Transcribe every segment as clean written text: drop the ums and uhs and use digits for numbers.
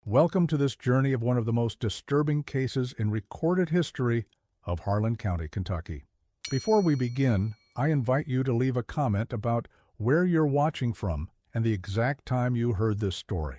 Welcome to this journey of one of the most disturbing cases in recorded history of Harlan County, Kentucky. Before we begin, I invite you to leave a comment about where you're watching from and the exact time you heard this story.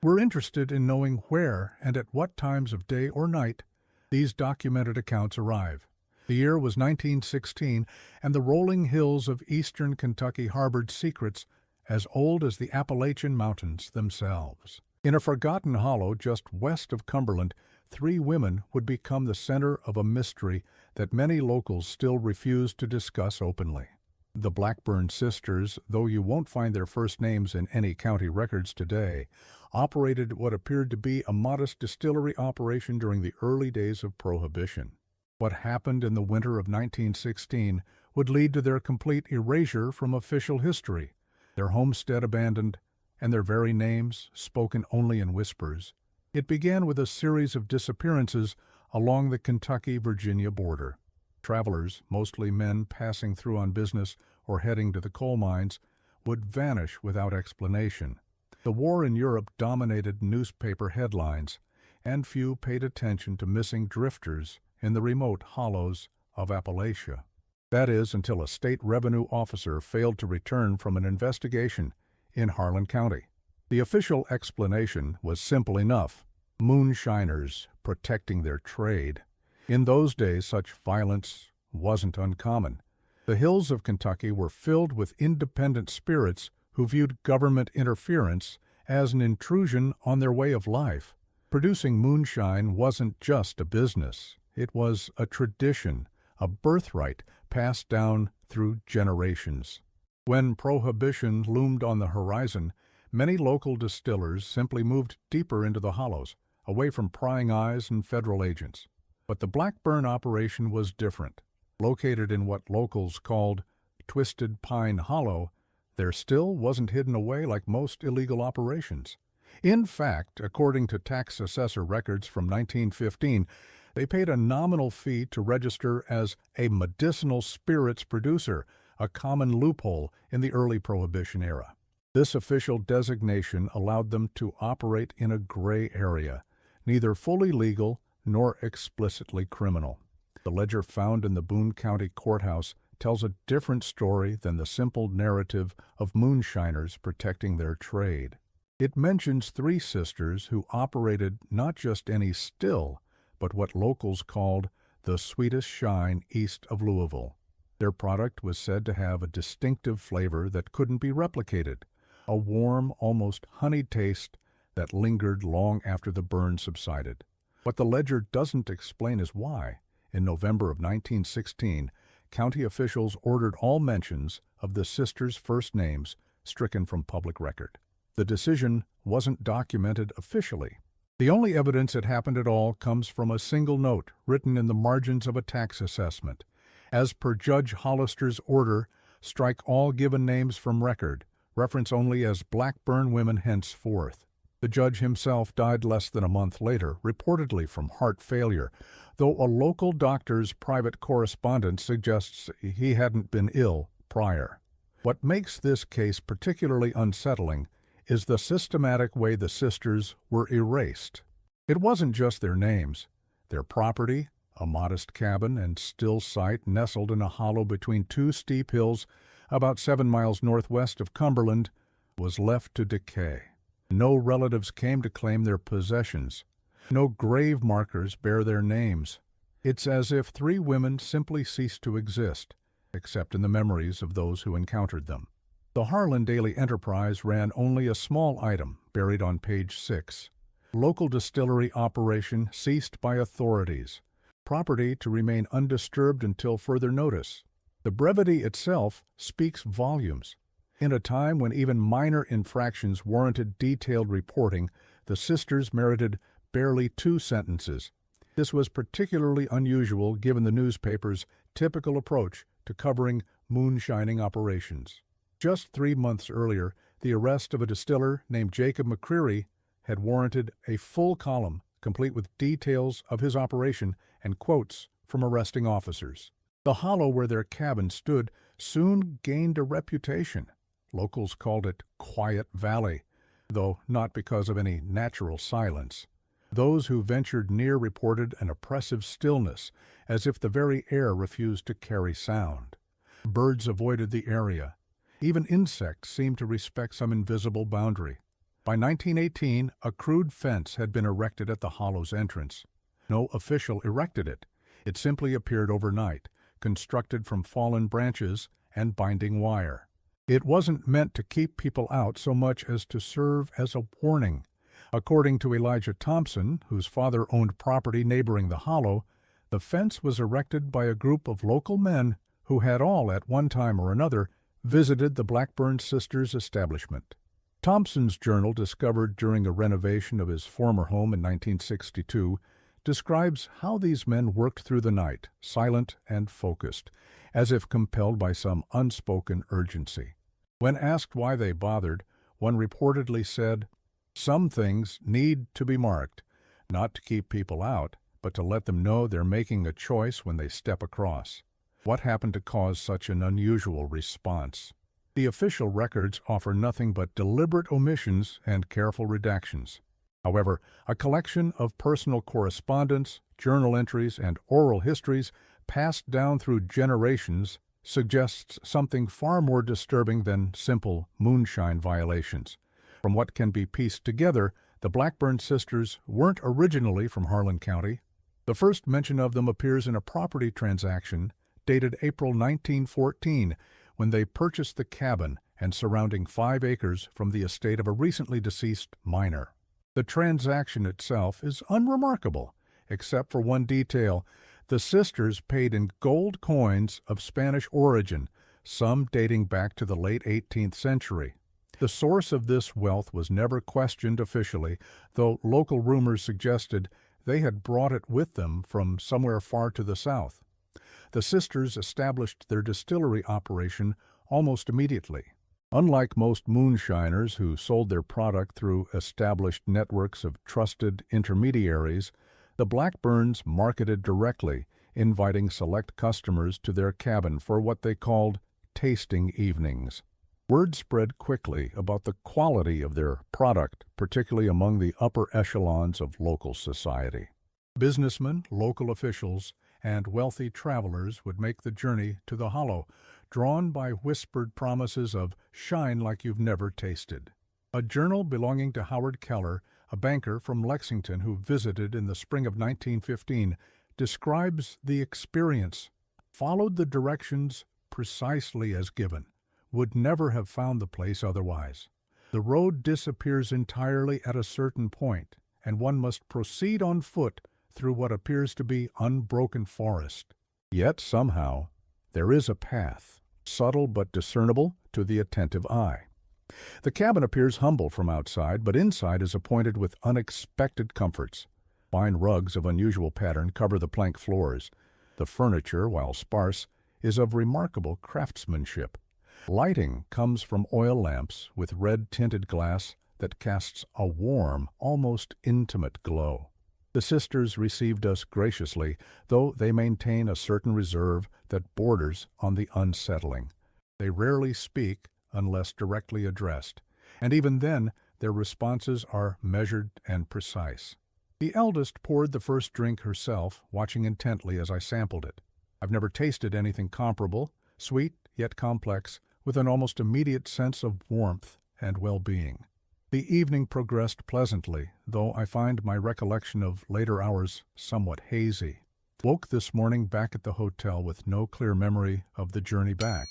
We're interested in knowing where and at what times of day or night these documented accounts arrive. The year was 1916, and the rolling hills of eastern Kentucky harbored secrets as old as the Appalachian Mountains themselves. In a forgotten hollow just west of Cumberland, 3 women would become the center of a mystery that many locals still refuse to discuss openly. The Blackburn sisters, though you won't find their first names in any county records today, operated what appeared to be a modest distillery operation during the early days of Prohibition. What happened in the winter of 1916 would lead to their complete erasure from official history, their homestead abandoned, and their very names spoken only in whispers. It began with a series of disappearances along the Kentucky-Virginia border. Travelers, mostly men passing through on business or heading to the coal mines, would vanish without explanation. The war in Europe dominated newspaper headlines, and few paid attention to missing drifters in the remote hollows of Appalachia. That is, until a state revenue officer failed to return from an investigation in Harlan County. The official explanation was simple enough: moonshiners protecting their trade. In those days, such violence wasn't uncommon. The hills of Kentucky were filled with independent spirits who viewed government interference as an intrusion on their way of life. Producing moonshine wasn't just a business. It was a tradition, a birthright passed down through generations. When Prohibition loomed on the horizon, many local distillers simply moved deeper into the hollows, away from prying eyes and federal agents. But the Blackburn operation was different. Located in what locals called Twisted Pine Hollow, there still wasn't hidden away like most illegal operations. In fact, according to tax assessor records from 1915, they paid a nominal fee to register as a medicinal spirits producer, a common loophole in the early Prohibition era. This official designation allowed them to operate in a gray area, neither fully legal nor explicitly criminal. The ledger found in the Boone County Courthouse tells a different story than the simple narrative of moonshiners protecting their trade. It mentions 3 sisters who operated not just any still, but what locals called the sweetest shine east of Louisville. Their product was said to have a distinctive flavor that couldn't be replicated, a warm, almost honeyed taste that lingered long after the burn subsided. What the ledger doesn't explain is why, in November of 1916, county officials ordered all mentions of the sisters' first names stricken from public record. The decision wasn't documented officially. The only evidence it happened at all comes from a single note written in the margins of a tax assessment. As per Judge Hollister's order, strike all given names from record, reference only as Blackburn women henceforth. The judge himself died less than a month later, reportedly from heart failure, though a local doctor's private correspondence suggests he hadn't been ill prior. What makes this case particularly unsettling is the systematic way the sisters were erased. It wasn't just their names. Their property, a modest cabin and still site nestled in a hollow between 2 steep hills about 7 miles northwest of Cumberland, was left to decay. No relatives came to claim their possessions. No grave markers bear their names. It's as if 3 women simply ceased to exist, except in the memories of those who encountered them. The Harlan Daily Enterprise ran only a small item, buried on page 6. Local distillery operation ceased by authorities. Property to remain undisturbed until further notice. The brevity itself speaks volumes. In a time when even minor infractions warranted detailed reporting, the sisters merited barely 2 sentences. This was particularly unusual given the newspaper's typical approach to covering moonshining operations. Just 3 months earlier, the arrest of a distiller named Jacob McCreary had warranted a full column complete with details of his operation and quotes from arresting officers. The hollow where their cabin stood soon gained a reputation. Locals called it Quiet Valley, though not because of any natural silence. Those who ventured near reported an oppressive stillness, as if the very air refused to carry sound. Birds avoided the area. Even insects seemed to respect some invisible boundary. By 1918, a crude fence had been erected at the hollow's entrance. No official erected it. It simply appeared overnight, constructed from fallen branches and binding wire. It wasn't meant to keep people out so much as to serve as a warning. According to Elijah Thompson, whose father owned property neighboring the hollow, the fence was erected by a group of local men who had all, at one time or another, visited the Blackburn sisters' establishment. Thompson's journal, discovered during a renovation of his former home in 1962, describes how these men worked through the night, silent and focused, as if compelled by some unspoken urgency. When asked why they bothered, one reportedly said, "Some things need to be marked, not to keep people out, but to let them know they're making a choice when they step across." What happened to cause such an unusual response? The official records offer nothing but deliberate omissions and careful redactions. However, a collection of personal correspondence, journal entries, and oral histories passed down through generations suggests something far more disturbing than simple moonshine violations. From what can be pieced together, the Blackburn sisters weren't originally from Harlan County. The first mention of them appears in a property transaction dated April 1914, when they purchased the cabin and surrounding 5 acres from the estate of a recently deceased miner. The transaction itself is unremarkable, except for one detail. The sisters paid in gold coins of Spanish origin, some dating back to the late 18th century. The source of this wealth was never questioned officially, though local rumors suggested they had brought it with them from somewhere far to the south. The sisters established their distillery operation almost immediately. Unlike most moonshiners who sold their product through established networks of trusted intermediaries, the Blackburns marketed directly, inviting select customers to their cabin for what they called tasting evenings. Word spread quickly about the quality of their product, particularly among the upper echelons of local society. Businessmen, local officials, and wealthy travelers would make the journey to the hollow, drawn by whispered promises of "shine like you've never tasted." A journal belonging to Howard Keller, a banker from Lexington who visited in the spring of 1915, describes the experience. Followed the directions precisely as given. Would never have found the place otherwise. The road disappears entirely at a certain point, and one must proceed on foot through what appears to be unbroken forest. Yet somehow there is a path, subtle but discernible to the attentive eye. The cabin appears humble from outside, but inside is appointed with unexpected comforts. Fine rugs of unusual pattern cover the plank floors. The furniture, while sparse, is of remarkable craftsmanship. Lighting comes from oil lamps with red-tinted glass that casts a warm, almost intimate glow. The sisters received us graciously, though they maintain a certain reserve that borders on the unsettling. They rarely speak unless directly addressed, and even then their responses are measured and precise. The eldest poured the first drink herself, watching intently as I sampled it. I've never tasted anything comparable, sweet yet complex, with an almost immediate sense of warmth and well-being. The evening progressed pleasantly, though I find my recollection of later hours somewhat hazy. Woke this morning back at the hotel with no clear memory of the journey back.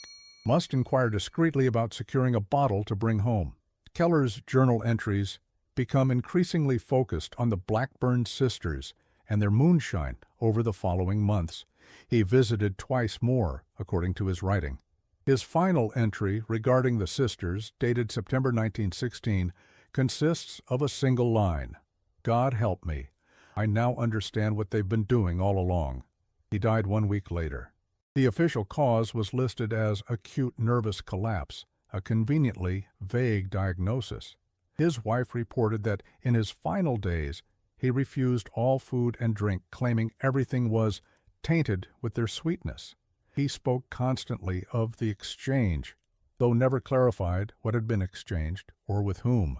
Must inquire discreetly about securing a bottle to bring home. Keller's journal entries become increasingly focused on the Blackburn sisters and their moonshine over the following months. He visited twice more, according to his writing. His final entry regarding the sisters, dated September 1916, consists of a single line: "God help me. I now understand what they've been doing all along." He died 1 week later. The official cause was listed as acute nervous collapse, a conveniently vague diagnosis. His wife reported that in his final days he refused all food and drink, claiming everything was tainted with their sweetness. He spoke constantly of the exchange, though never clarified what had been exchanged or with whom.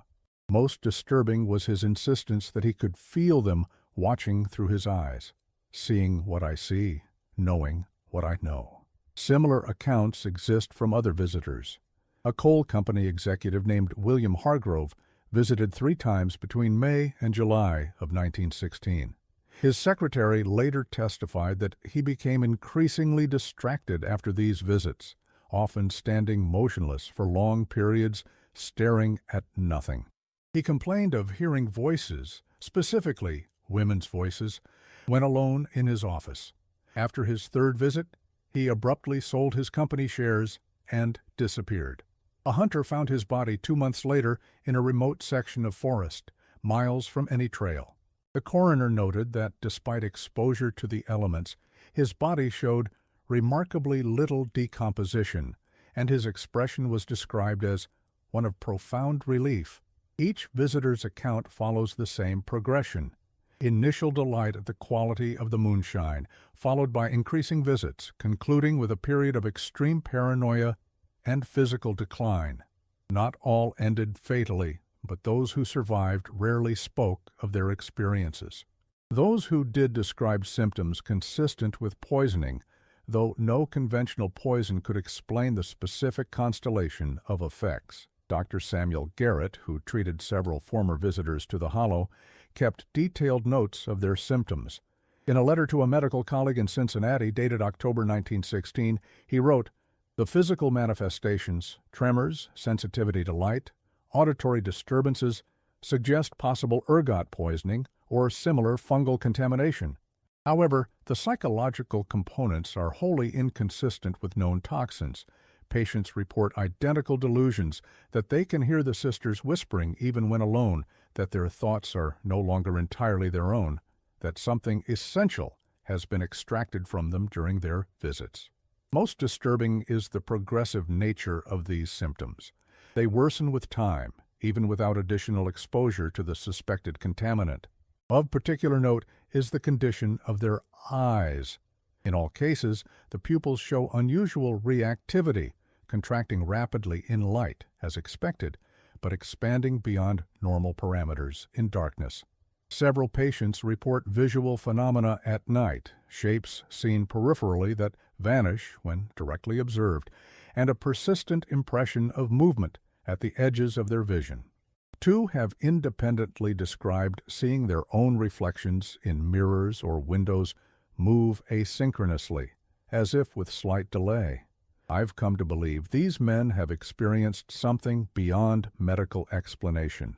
Most disturbing was his insistence that he could feel them watching through his eyes, seeing what I see, knowing what I know. Similar accounts exist from other visitors. A coal company executive named William Hargrove visited 3 times between May and July of 1916. His secretary later testified that he became increasingly distracted after these visits, often standing motionless for long periods, staring at nothing. He complained of hearing voices, specifically women's voices, when alone in his office. After his 3rd visit, he abruptly sold his company shares and disappeared. A hunter found his body 2 months later in a remote section of forest, miles from any trail. The coroner noted that despite exposure to the elements, his body showed remarkably little decomposition, and his expression was described as one of profound relief. Each visitor's account follows the same progression. Initial delight at the quality of the moonshine, followed by increasing visits, concluding with a period of extreme paranoia and physical decline. Not all ended fatally, but those who survived rarely spoke of their experiences. Those who did describe symptoms consistent with poisoning, though no conventional poison could explain the specific constellation of effects. Dr. Samuel Garrett, who treated several former visitors to the Hollow, kept detailed notes of their symptoms. In a letter to a medical colleague in Cincinnati dated October 1916, he wrote, "The physical manifestations, tremors, sensitivity to light, auditory disturbances, suggest possible ergot poisoning or similar fungal contamination. However, the psychological components are wholly inconsistent with known toxins. Patients report identical delusions that they can hear the sisters whispering even when alone, that their thoughts are no longer entirely their own, that something essential has been extracted from them during their visits." Most disturbing is the progressive nature of these symptoms. They worsen with time, even without additional exposure to the suspected contaminant. Of particular note is the condition of their eyes. In all cases, the pupils show unusual reactivity, contracting rapidly in light, as expected, but expanding beyond normal parameters in darkness. Several patients report visual phenomena at night, shapes seen peripherally that vanish when directly observed, and a persistent impression of movement at the edges of their vision. 2 have independently described seeing their own reflections in mirrors or windows move asynchronously, as if with slight delay. I've come to believe these men have experienced something beyond medical explanation.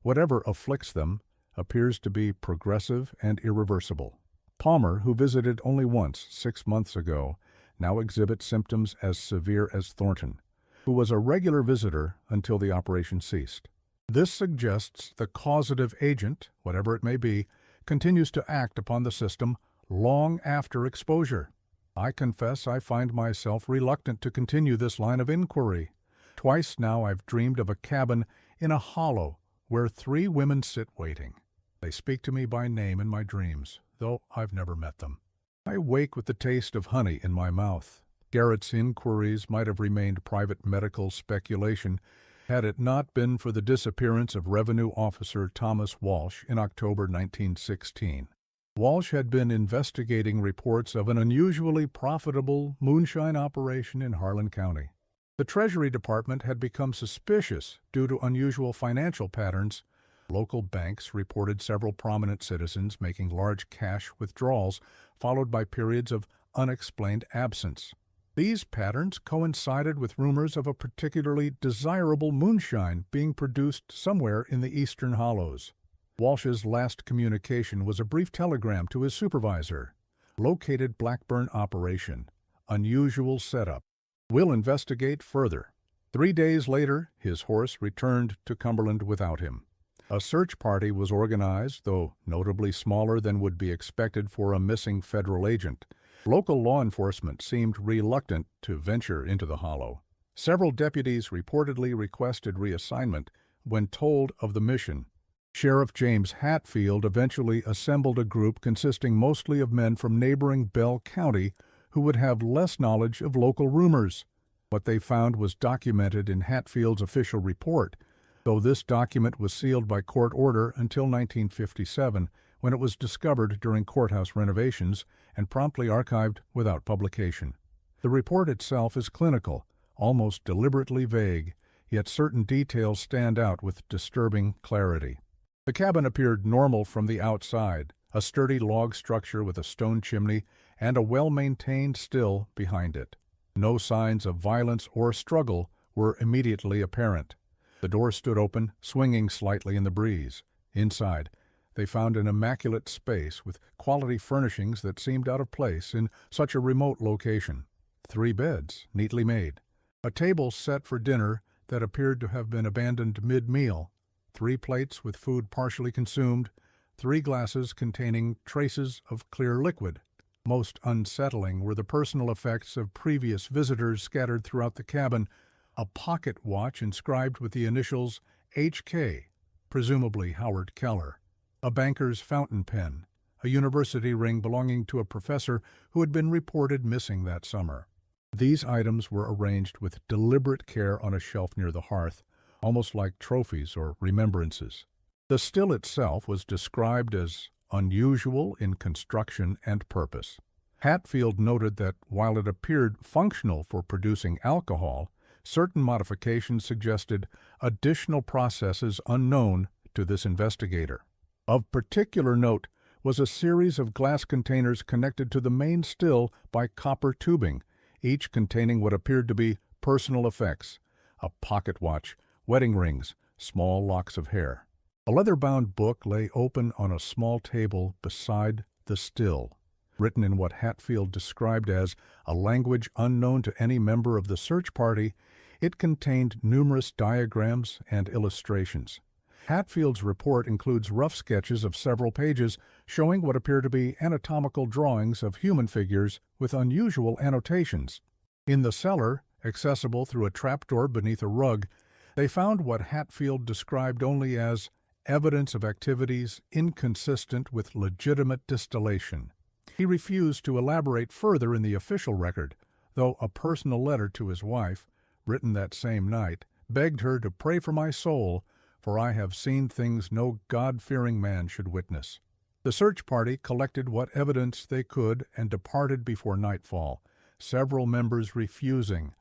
Whatever afflicts them appears to be progressive and irreversible. Palmer, who visited only once 6 months ago, now exhibits symptoms as severe as Thornton, who was a regular visitor until the operation ceased. This suggests the causative agent, whatever it may be, continues to act upon the system long after exposure. I confess I find myself reluctant to continue this line of inquiry. Twice now I've dreamed of a cabin in a hollow where 3 women sit waiting. They speak to me by name in my dreams, though I've never met them. I wake with the taste of honey in my mouth. Garrett's inquiries might have remained private medical speculation had it not been for the disappearance of Revenue Officer Thomas Walsh in October 1916. Walsh had been investigating reports of an unusually profitable moonshine operation in Harlan County. The Treasury Department had become suspicious due to unusual financial patterns. Local banks reported several prominent citizens making large cash withdrawals, followed by periods of unexplained absence. These patterns coincided with rumors of a particularly desirable moonshine being produced somewhere in the Eastern Hollows. Walsh's last communication was a brief telegram to his supervisor. Located Blackburn operation. Unusual setup. Will investigate further. 3 days later, his horse returned to Cumberland without him. A search party was organized, though notably smaller than would be expected for a missing federal agent. Local law enforcement seemed reluctant to venture into the hollow. Several deputies reportedly requested reassignment when told of the mission. Sheriff James Hatfield eventually assembled a group consisting mostly of men from neighboring Bell County who would have less knowledge of local rumors. What they found was documented in Hatfield's official report. though this document was sealed by court order until 1957, when it was discovered during courthouse renovations and promptly archived without publication. The report itself is clinical, almost deliberately vague, yet certain details stand out with disturbing clarity. The cabin appeared normal from the outside, a sturdy log structure with a stone chimney and a well-maintained still behind it. No signs of violence or struggle were immediately apparent. The door stood open, swinging slightly in the breeze. Inside, they found an immaculate space with quality furnishings that seemed out of place in such a remote location. 3 beds, neatly made. A table set for dinner that appeared to have been abandoned mid-meal. 3 plates with food partially consumed. 3 glasses containing traces of clear liquid. Most unsettling were the personal effects of previous visitors scattered throughout the cabin. A pocket watch inscribed with the initials H.K., presumably Howard Keller. A banker's fountain pen. A university ring belonging to a professor who had been reported missing that summer. These items were arranged with deliberate care on a shelf near the hearth, almost like trophies or remembrances. The still itself was described as unusual in construction and purpose. Hatfield noted that while it appeared functional for producing alcohol, certain modifications suggested additional processes unknown to this investigator. Of particular note was a series of glass containers connected to the main still by copper tubing, each containing what appeared to be personal effects: a pocket watch, wedding rings, small locks of hair. A leather-bound book lay open on a small table beside the still. Written in what Hatfield described as a language unknown to any member of the search party, it contained numerous diagrams and illustrations. Hatfield's report includes rough sketches of several pages showing what appear to be anatomical drawings of human figures with unusual annotations. In the cellar, accessible through a trapdoor beneath a rug, they found what Hatfield described only as evidence of activities inconsistent with legitimate distillation. He refused to elaborate further in the official record, though a personal letter to his wife, written that same night, begged her to pray for my soul, for I have seen things no God-fearing man should witness. The search party collected what evidence they could and departed before nightfall, several members refusing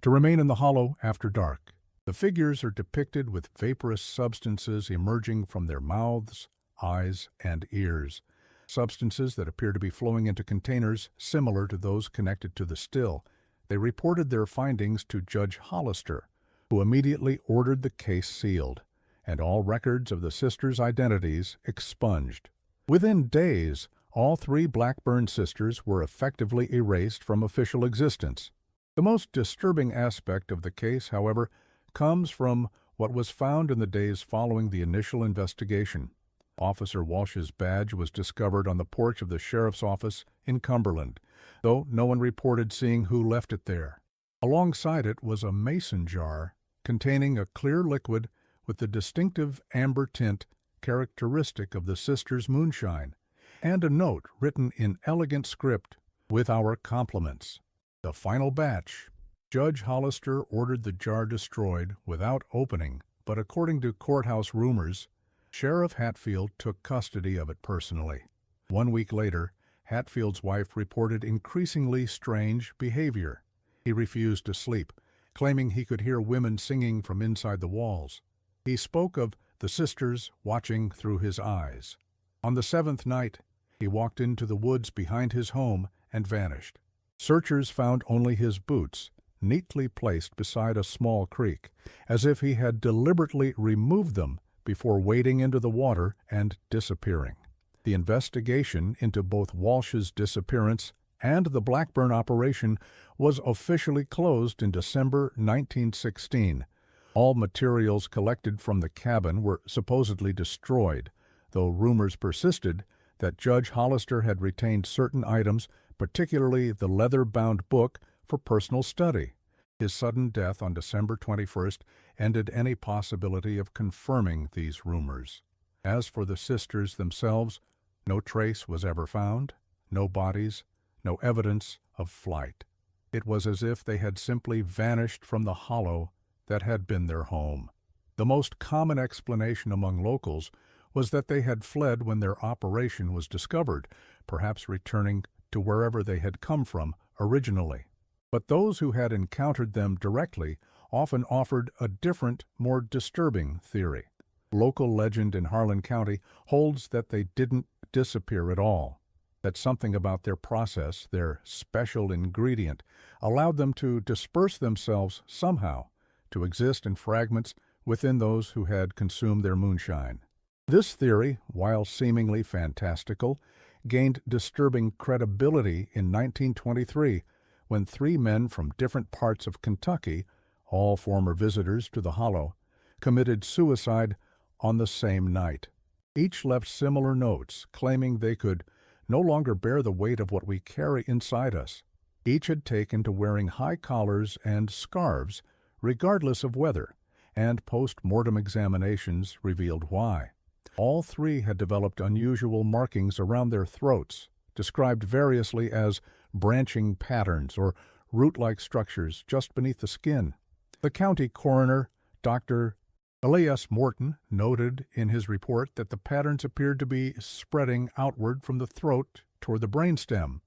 to remain in the hollow after dark. The figures are depicted with vaporous substances emerging from their mouths, eyes, and ears, substances that appear to be flowing into containers similar to those connected to the still. They reported their findings to Judge Hollister, who immediately ordered the case sealed, and all records of the sisters' identities expunged. Within days, all 3 Blackburn sisters were effectively erased from official existence. The most disturbing aspect of the case, however, comes from what was found in the days following the initial investigation. Officer Walsh's badge was discovered on the porch of the sheriff's office in Cumberland, though no one reported seeing who left it there. Alongside it was a mason jar containing a clear liquid with the distinctive amber tint characteristic of the sisters' moonshine, and a note written in elegant script, "With our compliments. The final batch." Judge Hollister ordered the jar destroyed without opening, but according to courthouse rumors, Sheriff Hatfield took custody of it personally. 1 week later, Hatfield's wife reported increasingly strange behavior. He refused to sleep, claiming he could hear women singing from inside the walls. He spoke of the sisters watching through his eyes. On the 7th night, he walked into the woods behind his home and vanished. Searchers found only his boots, neatly placed beside a small creek, as if he had deliberately removed them before wading into the water and disappearing. The investigation into both Walsh's disappearance and the Blackburn operation was officially closed in December 1916. All materials collected from the cabin were supposedly destroyed, though rumors persisted that Judge Hollister had retained certain items, particularly the leather-bound book, for personal study. His sudden death on December 21st ended any possibility of confirming these rumors. As for the sisters themselves, no trace was ever found, no bodies, no evidence of flight. It was as if they had simply vanished from the hollow that had been their home. The most common explanation among locals was that they had fled when their operation was discovered, perhaps returning to wherever they had come from originally. But those who had encountered them directly often offered a different, more disturbing theory. Local legend in Harlan County holds that they didn't disappear at all, that something about their process, their special ingredient, allowed them to disperse themselves somehow, to exist in fragments within those who had consumed their moonshine. This theory, while seemingly fantastical, gained disturbing credibility in 1923 when 3 men from different parts of Kentucky, all former visitors to the Hollow, committed suicide on the same night. Each left similar notes, claiming they could no longer bear the weight of what we carry inside us. Each had taken to wearing high collars and scarves, regardless of weather, and post-mortem examinations revealed why. All 3 had developed unusual markings around their throats, described variously as branching patterns or root-like structures just beneath the skin. The county coroner, Dr. Elias Morton, noted in his report that the patterns appeared to be spreading outward from the throat toward the brainstem,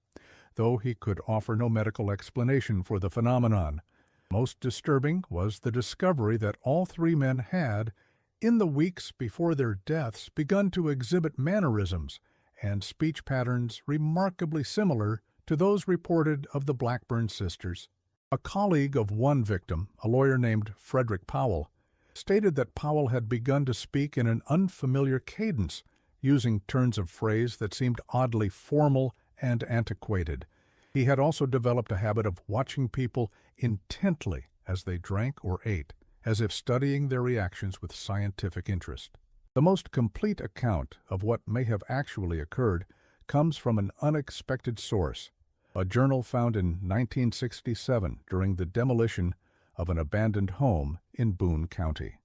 though he could offer no medical explanation for the phenomenon. Most disturbing was the discovery that all 3 men had, in the weeks before their deaths, begun to exhibit mannerisms and speech patterns remarkably similar to those reported of the Blackburn sisters. A colleague of one victim, a lawyer named Frederick Powell, stated that Powell had begun to speak in an unfamiliar cadence, using turns of phrase that seemed oddly formal and antiquated. He had also developed a habit of watching people intently as they drank or ate, as if studying their reactions with scientific interest. The most complete account of what may have actually occurred comes from an unexpected source, a journal found in 1967 during the demolition of an abandoned home in Boone County.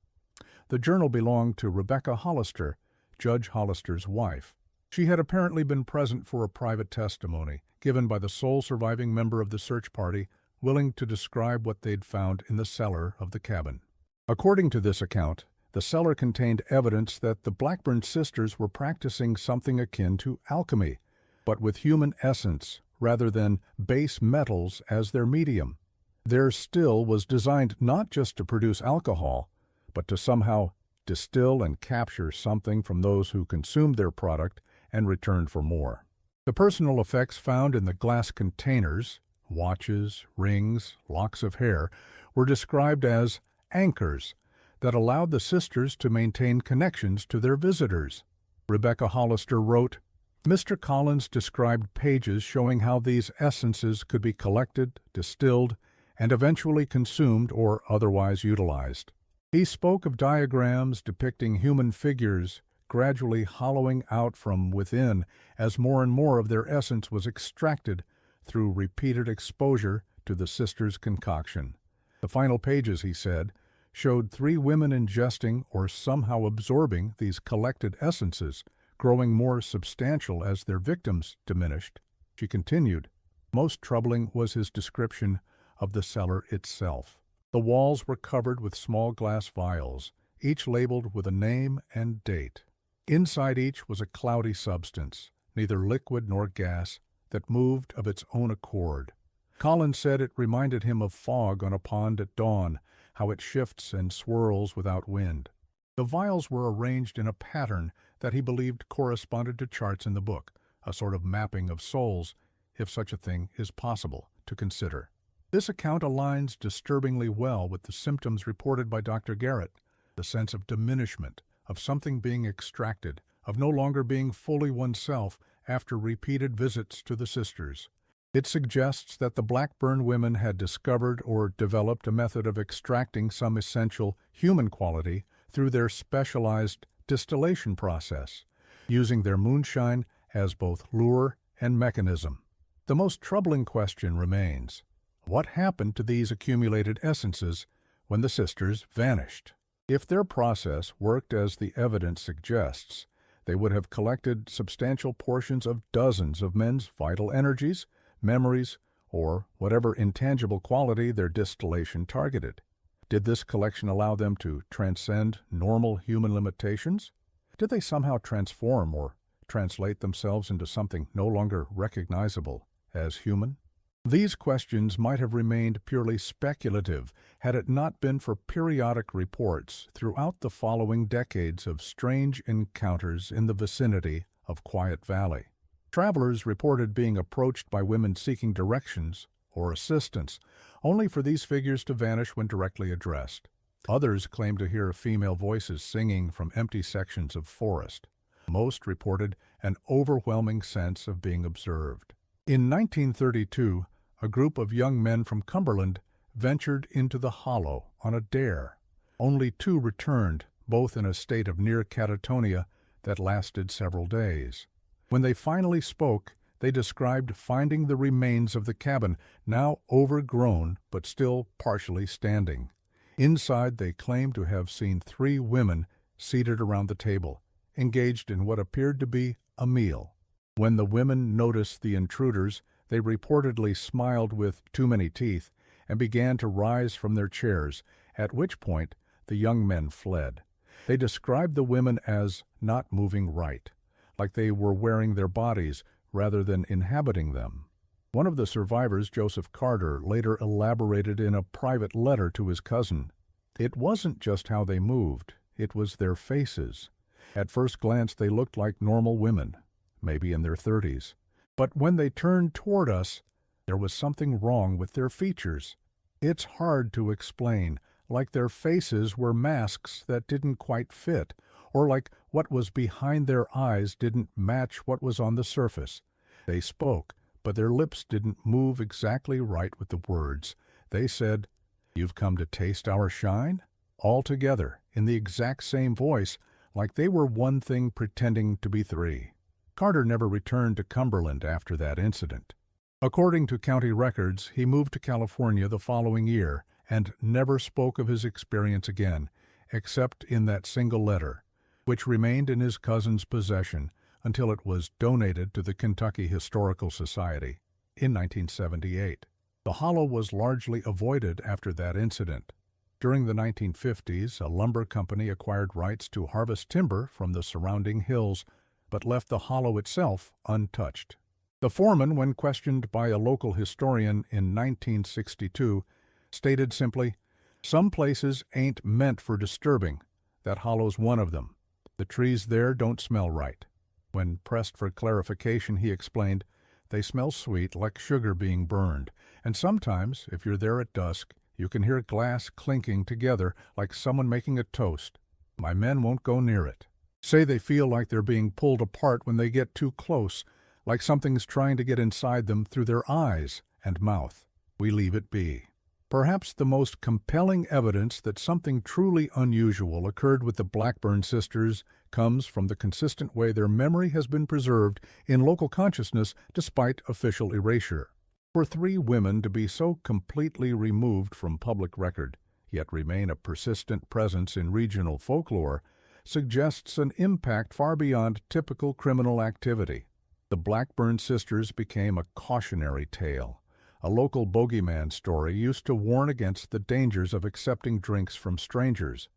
The journal belonged to Rebecca Hollister, Judge Hollister's wife. She had apparently been present for a private testimony given by the sole surviving member of the search party willing to describe what they'd found in the cellar of the cabin. According to this account, the cellar contained evidence that the Blackburn sisters were practicing something akin to alchemy, but with human essence rather than base metals as their medium. Their still was designed not just to produce alcohol, but to somehow distill and capture something from those who consumed their product and returned for more. The personal effects found in the glass containers, watches, rings, locks of hair, were described as anchors that allowed the sisters to maintain connections to their visitors. Rebecca Hollister wrote, Mr. Collins described pages showing how these essences could be collected, distilled, and eventually consumed or otherwise utilized. He spoke of diagrams depicting human figures gradually hollowing out from within as more and more of their essence was extracted through repeated exposure to the sisters' concoction. The final pages, he said, showed 3 women ingesting or somehow absorbing these collected essences, growing more substantial as their victims diminished. She continued, most troubling was his description of the cellar itself. The walls were covered with small glass vials, each labeled with a name and date. Inside each was a cloudy substance, neither liquid nor gas, that moved of its own accord. Collins said it reminded him of fog on a pond at dawn, how it shifts and swirls without wind. The vials were arranged in a pattern that he believed corresponded to charts in the book, a sort of mapping of souls, if such a thing is possible to consider. This account aligns disturbingly well with the symptoms reported by Dr. Garrett, the sense of diminishment, of something being extracted, of no longer being fully oneself after repeated visits to the sisters. It suggests that the Blackburn women had discovered or developed a method of extracting some essential human quality through their specialized distillation process, using their moonshine as both lure and mechanism. The most troubling question remains: what happened to these accumulated essences when the sisters vanished? If their process worked as the evidence suggests, they would have collected substantial portions of dozens of men's vital energies, memories, or whatever intangible quality their distillation targeted. Did this collection allow them to transcend normal human limitations? Did they somehow transform or translate themselves into something no longer recognizable as human? These questions might have remained purely speculative had it not been for periodic reports throughout the following decades of strange encounters in the vicinity of Quiet Valley. Travelers reported being approached by women seeking directions or assistance, only for these figures to vanish when directly addressed. Others claimed to hear female voices singing from empty sections of forest. Most reported an overwhelming sense of being observed. In 1932, a group of young men from Cumberland ventured into the hollow on a dare. Only 2 returned, both in a state of near catatonia that lasted several days. When they finally spoke, they described finding the remains of the cabin, now overgrown but still partially standing. Inside, they claimed to have seen 3 women seated around the table, engaged in what appeared to be a meal. When the women noticed the intruders, they reportedly smiled with too many teeth and began to rise from their chairs, at which point the young men fled. They described the women as not moving right, like they were wearing their bodies rather than inhabiting them. One of the survivors, Joseph Carter, later elaborated in a private letter to his cousin. It wasn't just how they moved, it was their faces. At first glance, they looked like normal women, maybe in their 30s. But when they turned toward us, there was something wrong with their features. It's hard to explain, like their faces were masks that didn't quite fit, or like what was behind their eyes didn't match what was on the surface. They spoke, but their lips didn't move exactly right with the words. They said, "You've come to taste our shine?" All together, in the exact same voice, like they were one thing pretending to be 3. Carter never returned to Cumberland after that incident. According to county records, he moved to California the following year and never spoke of his experience again, except in that single letter, which remained in his cousin's possession until it was donated to the Kentucky Historical Society in 1978. The hollow was largely avoided after that incident. During the 1950s, a lumber company acquired rights to harvest timber from the surrounding hills, but left the hollow itself untouched. The foreman, when questioned by a local historian in 1962, stated simply, "Some places ain't meant for disturbing. That hollow's one of them. The trees there don't smell right." When pressed for clarification, he explained, "They smell sweet, like sugar being burned, and sometimes, if you're there at dusk, you can hear glass clinking together like someone making a toast. My men won't go near it. Say they feel like they're being pulled apart when they get too close, like something's trying to get inside them through their eyes and mouth. We leave it be." Perhaps the most compelling evidence that something truly unusual occurred with the Blackburn sisters comes from the consistent way their memory has been preserved in local consciousness despite official erasure. For 3 women to be so completely removed from public record, yet remain a persistent presence in regional folklore, suggests an impact far beyond typical criminal activity. The Blackburn sisters became a cautionary tale. A local bogeyman story used to warn against the dangers of accepting drinks from strangers.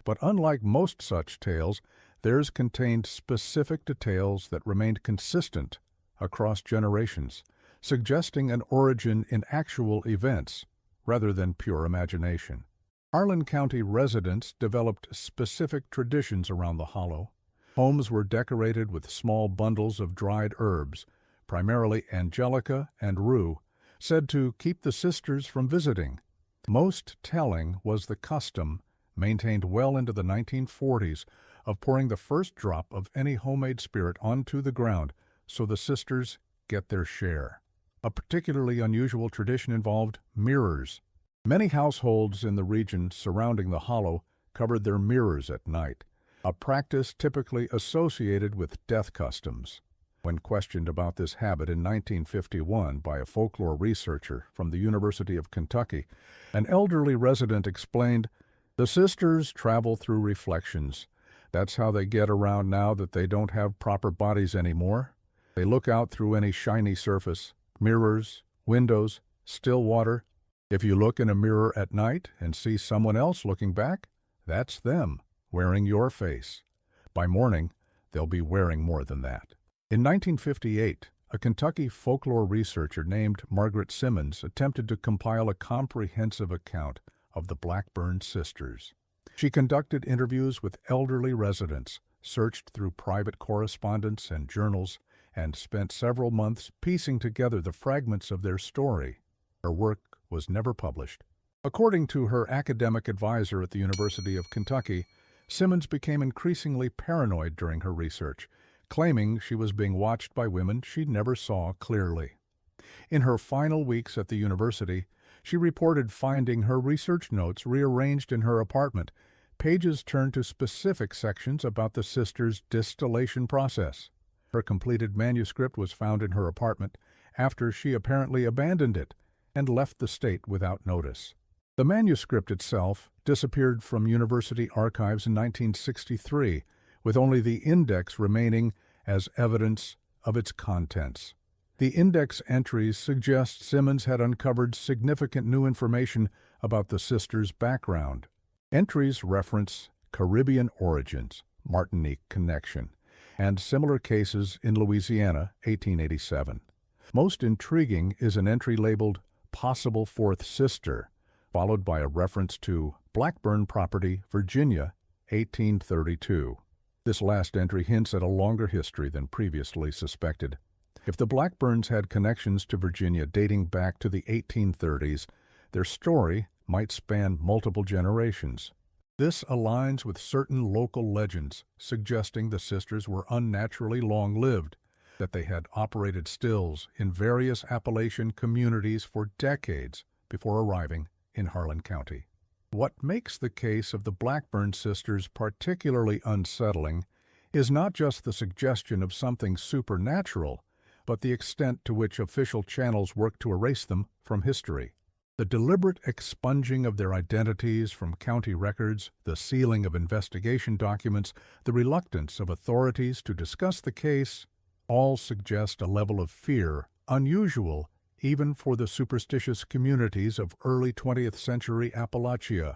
But unlike most such tales, theirs contained specific details that remained consistent across generations, suggesting an origin in actual events rather than pure imagination. Harlan County residents developed specific traditions around the hollow. Homes were decorated with small bundles of dried herbs, primarily angelica and rue, said to keep the sisters from visiting. Most telling was the custom, maintained well into the 1940s, of pouring the first drop of any homemade spirit onto the ground so the sisters get their share. A particularly unusual tradition involved mirrors. Many households in the region surrounding the hollow covered their mirrors at night, a practice typically associated with death customs. When questioned about this habit in 1951 by a folklore researcher from the University of Kentucky, an elderly resident explained, "The sisters travel through reflections. That's how they get around now that they don't have proper bodies anymore. They look out through any shiny surface, mirrors, windows, still water. If you look in a mirror at night and see someone else looking back, that's them, wearing your face. By morning, they'll be wearing more than that. In 1958, a Kentucky folklore researcher named Margaret Simmons attempted to compile a comprehensive account of the Blackburn sisters. She conducted interviews with elderly residents, searched through private correspondence and journals, and spent several months piecing together the fragments of their story. Her work was never published. According to her academic advisor at the University of Kentucky, Simmons became increasingly paranoid during her research, claiming she was being watched by women she never saw clearly. In her final weeks at the university, she reported finding her research notes rearranged in her apartment, pages turned to specific sections about the sisters' distillation process. Her completed manuscript was found in her apartment after she apparently abandoned it and left the state without notice. The manuscript itself disappeared from university archives in 1963, with only the index remaining as evidence of its contents. The index entries suggest Simmons had uncovered significant new information about the sisters' background. Entries reference Caribbean origins, Martinique connection, and similar cases in Louisiana, 1887. Most intriguing is an entry labeled Possible Fourth Sister, followed by a reference to Blackburn Property, Virginia, 1832. This last entry hints at a longer history than previously suspected. If the Blackburns had connections to Virginia dating back to the 1830s, their story might span multiple generations. This aligns with certain local legends, suggesting the sisters were unnaturally long-lived, that they had operated stills in various Appalachian communities for decades before arriving in Harlan County. What makes the case of the Blackburn sisters particularly unsettling is not just the suggestion of something supernatural, but the extent to which official channels work to erase them from history. The deliberate expunging of their identities from county records, the sealing of investigation documents, the reluctance of authorities to discuss the case, all suggest a level of fear unusual even for the superstitious communities of early 20th century Appalachia.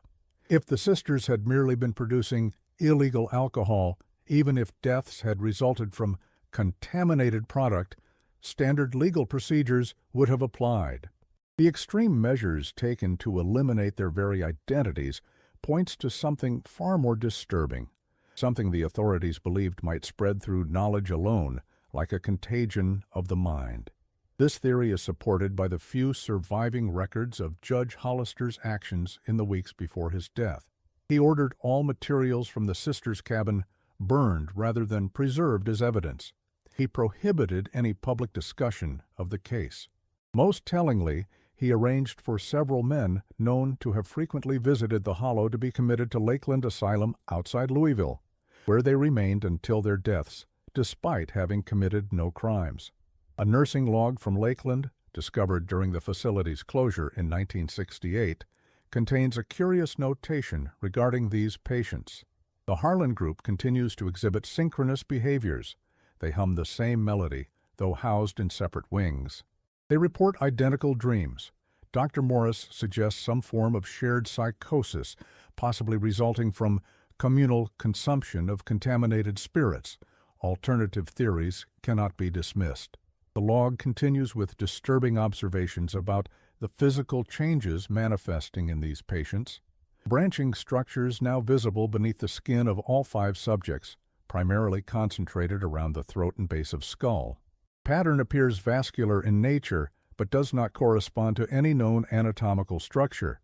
If the sisters had merely been producing illegal alcohol, even if deaths had resulted from contaminated product, standard legal procedures would have applied. The extreme measures taken to eliminate their very identities points to something far more disturbing, something the authorities believed might spread through knowledge alone, like a contagion of the mind. This theory is supported by the few surviving records of Judge Hollister's actions in the weeks before his death. He ordered all materials from the sisters' cabin burned rather than preserved as evidence. He prohibited any public discussion of the case. Most tellingly, he arranged for several men known to have frequently visited the Hollow to be committed to Lakeland Asylum outside Louisville, where they remained until their deaths, despite having committed no crimes. A nursing log from Lakeland, discovered during the facility's closure in 1968, contains a curious notation regarding these patients. The Harlan group continues to exhibit synchronous behaviors. They hum the same melody, though housed in separate wings. They report identical dreams. Dr. Morris suggests some form of shared psychosis, possibly resulting from communal consumption of contaminated spirits. Alternative theories cannot be dismissed. The log continues with disturbing observations about the physical changes manifesting in these patients. Branching structures now visible beneath the skin of all 5 subjects, primarily concentrated around the throat and base of skull. Pattern appears vascular in nature, but does not correspond to any known anatomical structure.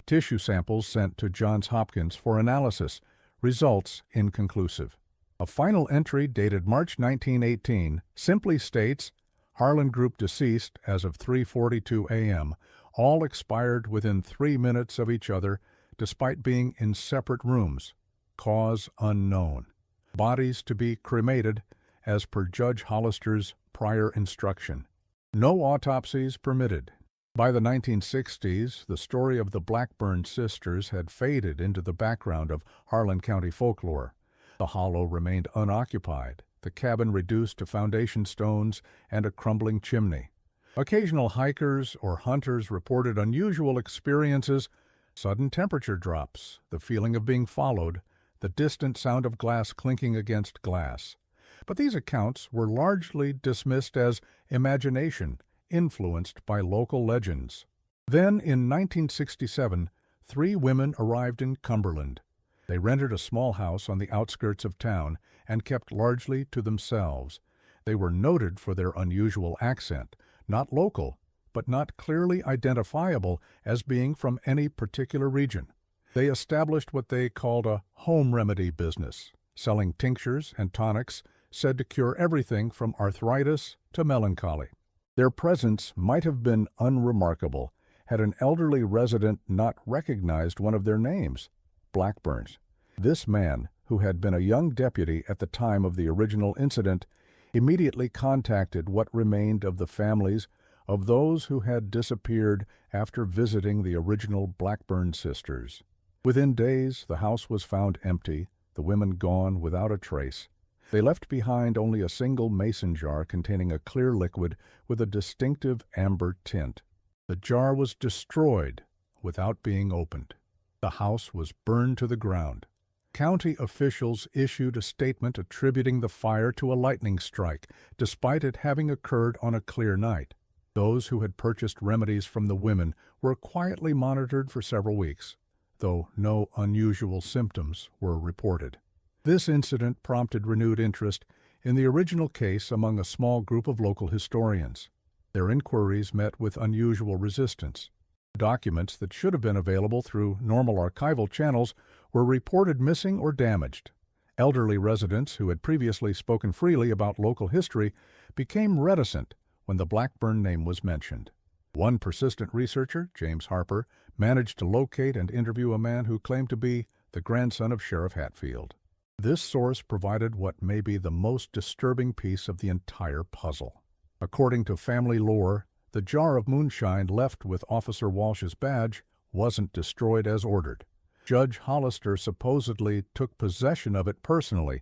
Tissue samples sent to Johns Hopkins for analysis, results inconclusive. A final entry dated March 1918 simply states, Harlan group deceased as of 3:42 a.m., all expired within 3 minutes of each other despite being in separate rooms. Cause unknown. Bodies to be cremated as per Judge Hollister's prior instruction. No autopsies permitted. By the 1960s, the story of the Blackburn sisters had faded into the background of Harlan County folklore. The Hollow remained unoccupied, the cabin reduced to foundation stones and a crumbling chimney. Occasional hikers or hunters reported unusual experiences, sudden temperature drops, the feeling of being followed, the distant sound of glass clinking against glass. But these accounts were largely dismissed as imagination, influenced by local legends. Then, in 1967, 3 women arrived in Cumberland. They rented a small house on the outskirts of town and kept largely to themselves. They were noted for their unusual accent, not local, but not clearly identifiable as being from any particular region. They established what they called a home remedy business, selling tinctures and tonics said to cure everything from arthritis to melancholy. Their presence might have been unremarkable had an elderly resident not recognized one of their names, Blackburn's. This man, who had been a young deputy at the time of the original incident, immediately contacted what remained of the families of those who had disappeared after visiting the original Blackburn sisters. Within days, the house was found empty, the women gone without a trace. They left behind only a single mason jar containing a clear liquid with a distinctive amber tint. The jar was destroyed without being opened. The house was burned to the ground. County officials issued a statement attributing the fire to a lightning strike, despite it having occurred on a clear night. Those who had purchased remedies from the women were quietly monitored for several weeks, though no unusual symptoms were reported. This incident prompted renewed interest in the original case among a small group of local historians. Their inquiries met with unusual resistance. Documents that should have been available through normal archival channels were reported missing or damaged. Elderly residents who had previously spoken freely about local history became reticent when the Blackburn name was mentioned. One persistent researcher, James Harper, managed to locate and interview a man who claimed to be the grandson of Sheriff Hatfield. This source provided what may be the most disturbing piece of the entire puzzle. According to family lore, the jar of moonshine left with Officer Walsh's badge wasn't destroyed as ordered. Judge Hollister supposedly took possession of it personally,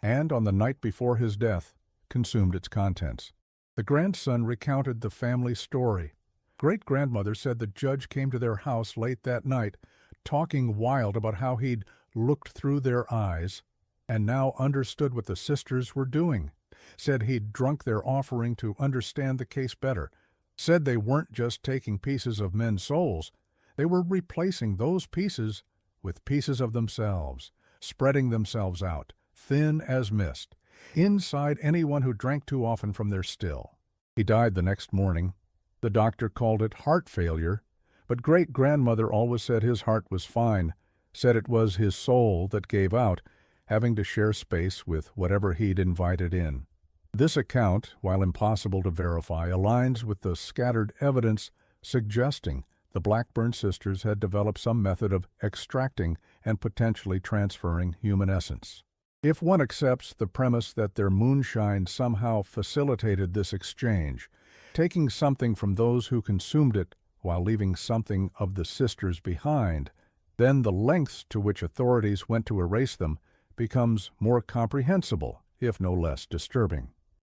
and on the night before his death, consumed its contents. The grandson recounted the family story. Great-grandmother said the judge came to their house late that night, talking wild about how he'd looked through their eyes and now understood what the sisters were doing. Said he'd drunk their offering to understand the case better. Said they weren't just taking pieces of men's souls, they were replacing those pieces with pieces of themselves, spreading themselves out, thin as mist, inside anyone who drank too often from their still. He died the next morning. The doctor called it heart failure, but great-grandmother always said his heart was fine, said it was his soul that gave out, having to share space with whatever he'd invited in. This account, while impossible to verify, aligns with the scattered evidence suggesting the Blackburn sisters had developed some method of extracting and potentially transferring human essence. If one accepts the premise that their moonshine somehow facilitated this exchange, taking something from those who consumed it while leaving something of the sisters behind, then the lengths to which authorities went to erase them becomes more comprehensible, if no less disturbing.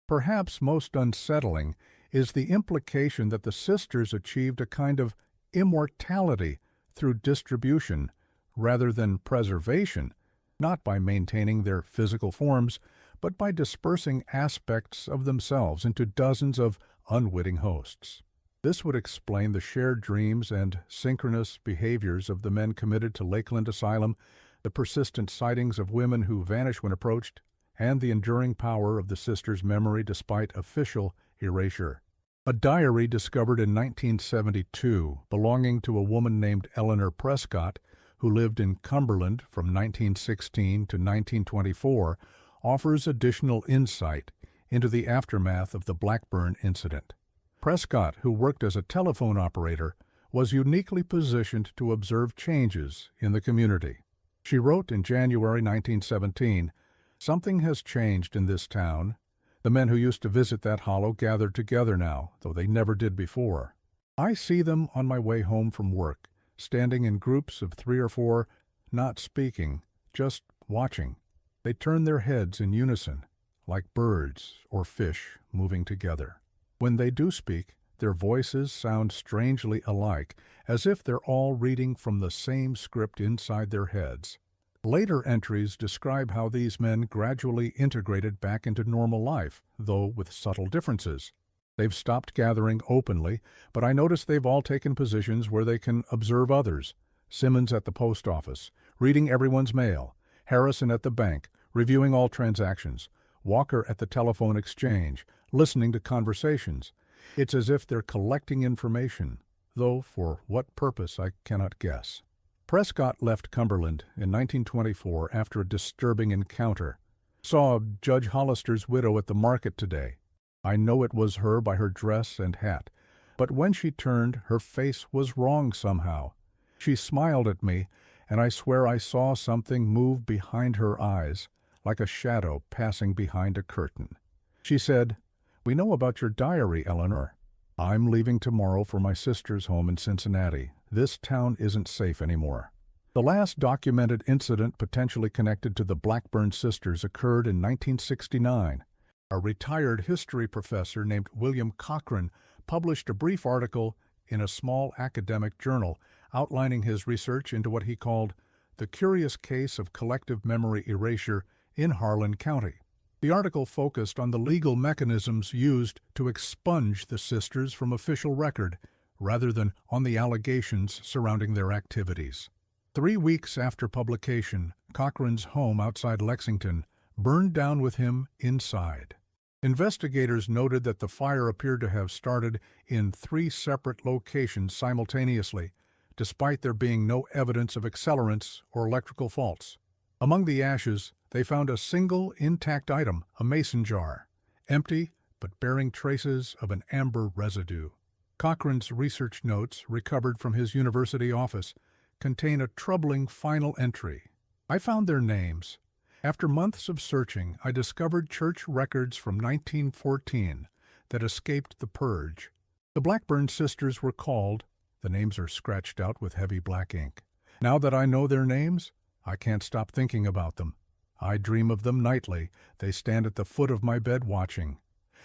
Perhaps most unsettling is the implication that the sisters achieved a kind of immortality through distribution rather than preservation, not by maintaining their physical forms, but by dispersing aspects of themselves into dozens of unwitting hosts. This would explain the shared dreams and synchronous behaviors of the men committed to Lakeland Asylum, the persistent sightings of women who vanish when approached, and the enduring power of the sisters' memory despite official erasure. A diary discovered in 1972 belonging to a woman named Eleanor Prescott, who lived in Cumberland from 1916 to 1924, offers additional insight into the aftermath of the Blackburn incident. Prescott, who worked as a telephone operator, was uniquely positioned to observe changes in the community. She wrote in January 1917, "Something has changed in this town. The men who used to visit that hollow gather together now, though they never did before. I see them on my way home from work, standing in groups of 3 or 4, not speaking, just watching. They turn their heads in unison, like birds or fish moving together. When they do speak, Their voices sound strangely alike, as if they're all reading from the same script inside their heads. Later entries describe how these men gradually integrated back into normal life, though with subtle differences. They've stopped gathering openly, but I notice they've all taken positions where they can observe others. Simmons at the post office, reading everyone's mail. Harrison at the bank, reviewing all transactions. Walker at the telephone exchange, listening to conversations. It's as if they're collecting information, though for what purpose I cannot guess. Prescott left Cumberland in 1924 after a disturbing encounter. Saw Judge Hollister's widow at the market today. I know it was her by her dress and hat, but when she turned, her face was wrong somehow. She smiled at me, and I swear I saw something move behind her eyes, like a shadow passing behind a curtain. She said, "We know about your diary, Eleanor. I'm leaving tomorrow for my sister's home in Cincinnati. This town isn't safe anymore." The last documented incident potentially connected to the Blackburn sisters occurred in 1969. A retired history professor named William Cochran published a brief article in a small academic journal outlining his research into what he called the curious case of collective memory erasure in Harlan County. The article focused on the legal mechanisms used to expunge the sisters from official record, rather than on the allegations surrounding their activities. 3 weeks after publication, Cochran's home outside Lexington burned down with him inside. Investigators noted that the fire appeared to have started in 3 separate locations simultaneously, despite there being no evidence of accelerants or electrical faults. Among the ashes, they found a single intact item, a mason jar, empty but bearing traces of an amber residue. Cochran's research notes, recovered from his university office, contain a troubling final entry. I found their names. After months of searching, I discovered church records from 1914 that escaped the purge. The Blackburn sisters were called. The names are scratched out with heavy black ink. Now that I know their names, I can't stop thinking about them. I dream of them nightly. They stand at the foot of my bed watching.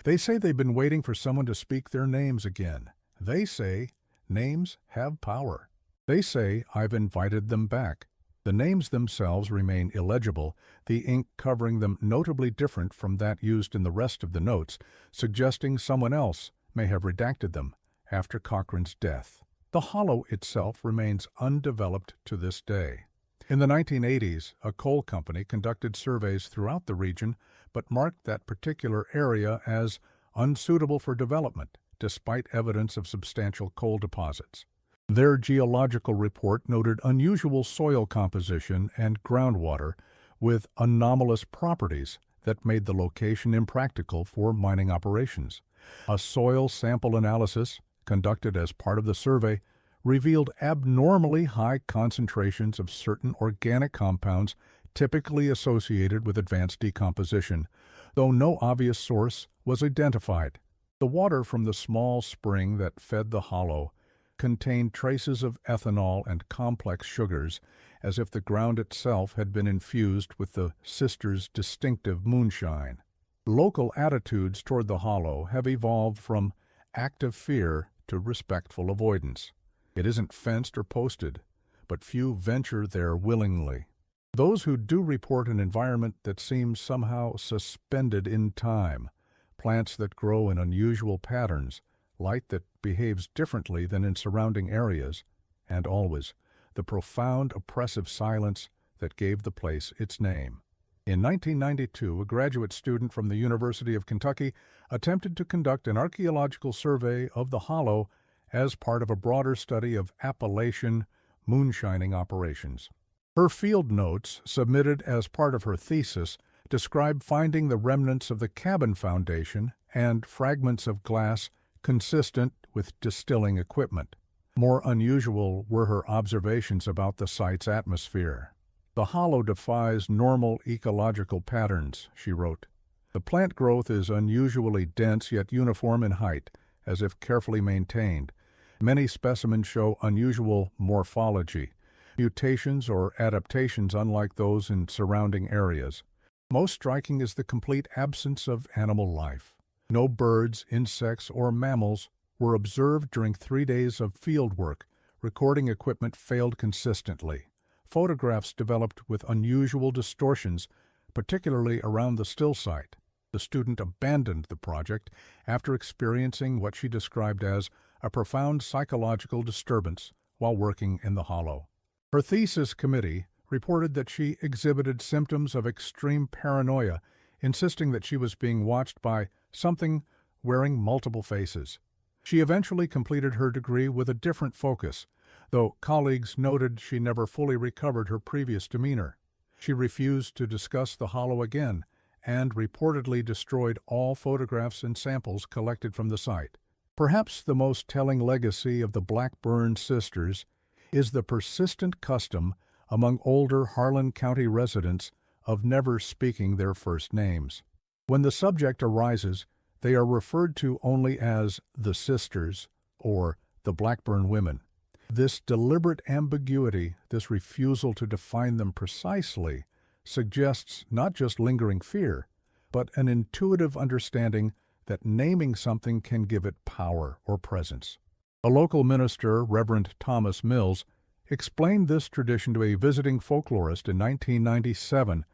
They say they've been waiting for someone to speak their names again. They say names have power. They say I've invited them back. The names themselves remain illegible, the ink covering them notably different from that used in the rest of the notes, suggesting someone else may have redacted them after Cochran's death. The hollow itself remains undeveloped to this day. In the 1980s, a coal company conducted surveys throughout the region, but marked that particular area as unsuitable for development, despite evidence of substantial coal deposits. Their geological report noted unusual soil composition and groundwater with anomalous properties that made the location impractical for mining operations. A soil sample analysis, conducted as part of the survey, revealed abnormally high concentrations of certain organic compounds typically associated with advanced decomposition, though no obvious source was identified. The water from the small spring that fed the hollow contained traces of ethanol and complex sugars, as if the ground itself had been infused with the sisters' distinctive moonshine. Local attitudes toward the hollow have evolved from active fear to respectful avoidance. It isn't fenced or posted, but few venture there willingly. Those who do report an environment that seems somehow suspended in time, plants that grow in unusual patterns, light that behaves differently than in surrounding areas, and always the profound oppressive silence that gave the place its name. In 1992, a graduate student from the University of Kentucky attempted to conduct an archaeological survey of the hollow as part of a broader study of Appalachian moonshining operations. Her field notes, submitted as part of her thesis, describe finding the remnants of the cabin foundation and fragments of glass consistent with distilling equipment. More unusual were her observations about the site's atmosphere. "The hollow defies normal ecological patterns," she wrote. "The plant growth is unusually dense yet uniform in height, as if carefully maintained. Many specimens show unusual morphology, mutations or adaptations unlike those in surrounding areas. Most striking is the complete absence of animal life. No birds, insects, or mammals were observed during 3 days of field work. Recording equipment failed consistently. Photographs developed with unusual distortions, particularly around the still site. The student abandoned the project after experiencing what she described as a profound psychological disturbance while working in the hollow. Her thesis committee reported that she exhibited symptoms of extreme paranoia, insisting that she was being watched by something wearing multiple faces. She eventually completed her degree with a different focus, though colleagues noted she never fully recovered her previous demeanor. She refused to discuss the hollow again and reportedly destroyed all photographs and samples collected from the site. Perhaps the most telling legacy of the Blackburn sisters is the persistent custom among older Harlan County residents of never speaking their first names. When the subject arises, they are referred to only as the sisters or the Blackburn women. This deliberate ambiguity, this refusal to define them precisely, suggests not just lingering fear, but an intuitive understanding that naming something can give it power or presence. A local minister, Reverend Thomas Mills, explained this tradition to a visiting folklorist in 1997.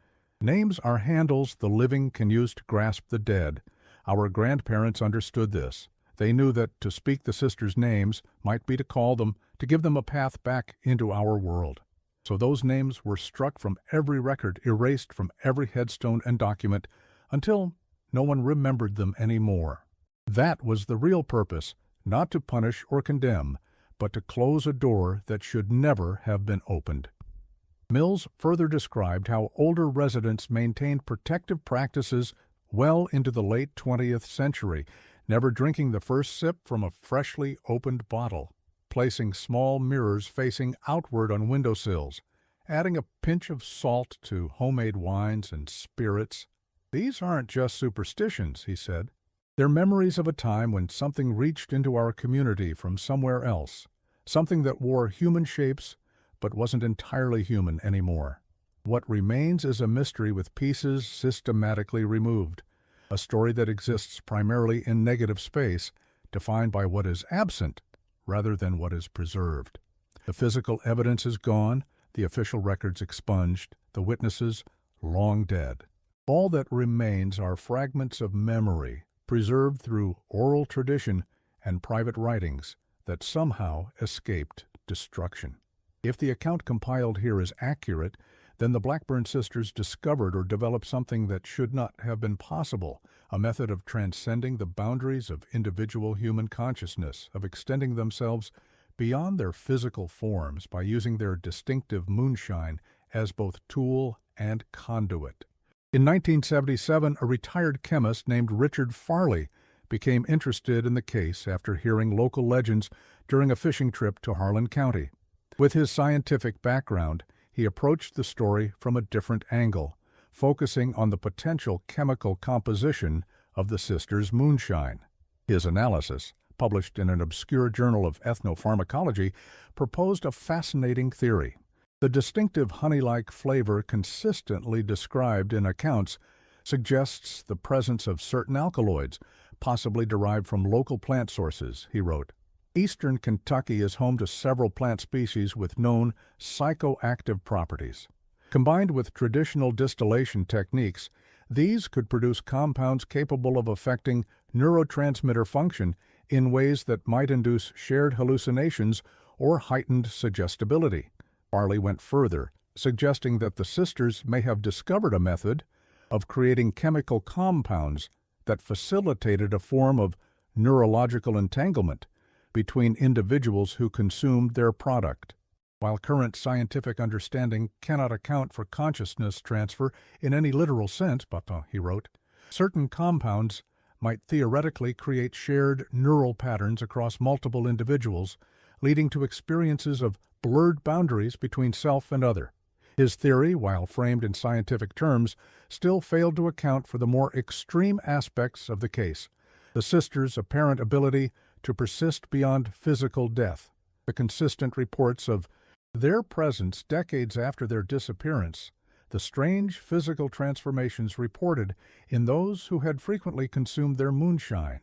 Names are handles the living can use to grasp the dead. Our grandparents understood this. They knew that to speak the sisters' names might be to call them, to give them a path back into our world. So those names were struck from every record, erased from every headstone and document, until no one remembered them anymore. That was the real purpose, not to punish or condemn, but to close a door that should never have been opened. Mills further described how older residents maintained protective practices well into the late 20th century, never drinking the first sip from a freshly opened bottle, placing small mirrors facing outward on windowsills, adding a pinch of salt to homemade wines and spirits. These aren't just superstitions, he said. They're memories of a time when something reached into our community from somewhere else, something that wore human shapes but wasn't entirely human anymore. What remains is a mystery with pieces systematically removed, a story that exists primarily in negative space, defined by what is absent rather than what is preserved. The physical evidence is gone, the official records expunged, the witnesses long dead. All that remains are fragments of memory, preserved through oral tradition and private writings that somehow escaped destruction. If the account compiled here is accurate, then the Blackburn sisters discovered or developed something that should not have been possible, a method of transcending the boundaries of individual human consciousness, of extending themselves beyond their physical forms by using their distinctive moonshine as both tool and conduit. In 1977, a retired chemist named Richard Farley became interested in the case after hearing local legends during a fishing trip to Harlan County. With his scientific background, he approached the story from a different angle, focusing on the potential chemical composition of the sisters' moonshine. His analysis, published in an obscure journal of ethnopharmacology, proposed a fascinating theory. The distinctive honey-like flavor consistently described in accounts suggests the presence of certain alkaloids, possibly derived from local plant sources, he wrote. Eastern Kentucky is home to several plant species with known psychoactive properties. Combined with traditional distillation techniques, these could produce compounds capable of affecting neurotransmitter function in ways that might induce shared hallucinations or heightened suggestibility. Farley went further, suggesting that the sisters may have discovered a method of creating chemical compounds that facilitated a form of neurological entanglement between individuals who consumed their product. While current scientific understanding cannot account for consciousness transfer in any literal sense, he wrote, certain compounds might theoretically create shared neural patterns across multiple individuals, leading to experiences of blurred boundaries between self and other. His theory, while framed in scientific terms, still failed to account for the more extreme aspects of the case, the sisters' apparent ability to persist beyond physical death, the consistent reports of their presence decades after their disappearance, the strange physical transformations reported in those who had frequently consumed their moonshine.